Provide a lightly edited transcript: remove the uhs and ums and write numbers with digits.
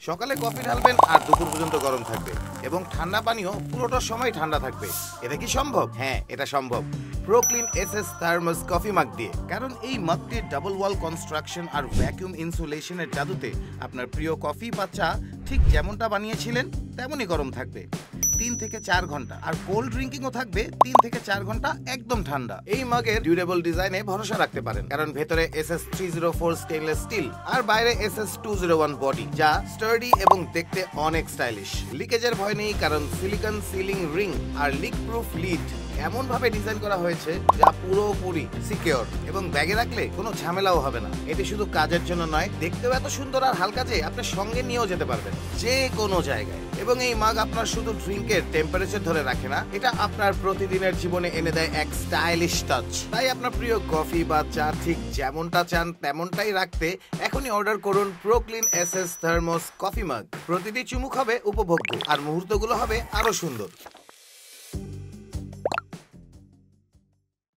সকালে কফি ঢালবেন আর দুপুর পর্যন্ত গরম থাকবে এবং ঠান্ডা পানিও পুরোটা সময় ঠান্ডা থাকবে। এটা কি সম্ভব? হ্যাঁ, এটা সম্ভব প্রোক্লিন এসএস থার্মাস কফি মাগ দিয়ে। কারণ এই মাগটির ডাবল ওয়াল কনস্ট্রাকশন আর ভ্যাকুয়াম ইনসুলেশনের জাদুতে আপনার প্রিয় কফি বা চা ঠিক যেমনটা বানিয়েছিলেন তেমনই গরম থাকবে 3 থেকে 4 ঘন্টা, আর কোল্ড ড্রিঙ্কিংও থাকবে 3 থেকে 4 ঘন্টা একদম ঠান্ডা। এই মাগের ডিউরেবল ডিজাইনে ভরসা রাখতে পারেন, কারণ ভেতরে SS304 স্টেনলেস স্টিল আর বাইরে SS201 বডি, যা স্টার্ডি এবং দেখতে অনেক স্টাইলিশ। লিকেজের ভয় নেই, কারণ সিলিকন সিলিং রিং আর লিক প্রুফ লিড এমন ভাবে ডিজাইন করা হয়েছে যা পুরোপুরি সিকিউর এবং ব্যাগে রাখলে কোনো ঝামেলাও হবে না। এটি শুধু কাজের জন্য নয়, দেখতেও এত সুন্দর আর হালকা যে আপনার সঙ্গে নিয়েও যেতে পারবেন যে কোনো জায়গায়। এবং এই মাগ আপনার শুধু ড্রিঙ্কের টেম্পারেচার ধরে রাখে না, এটা আপনার প্রতিদিনের জীবনে এনে দেয় এক স্টাইলিশ টাচ। তাই আপনার প্রিয় কফি বা চা ঠিক যেমনটা চান তেমনটাই রাখতে এখনই অর্ডার করুন প্রোক্লিন এসএস থার্মোস কফি মাগ। প্রতিটি চুমুক হবে উপভোগ্য আর মুহূর্তগুলো হবে আরো সুন্দর।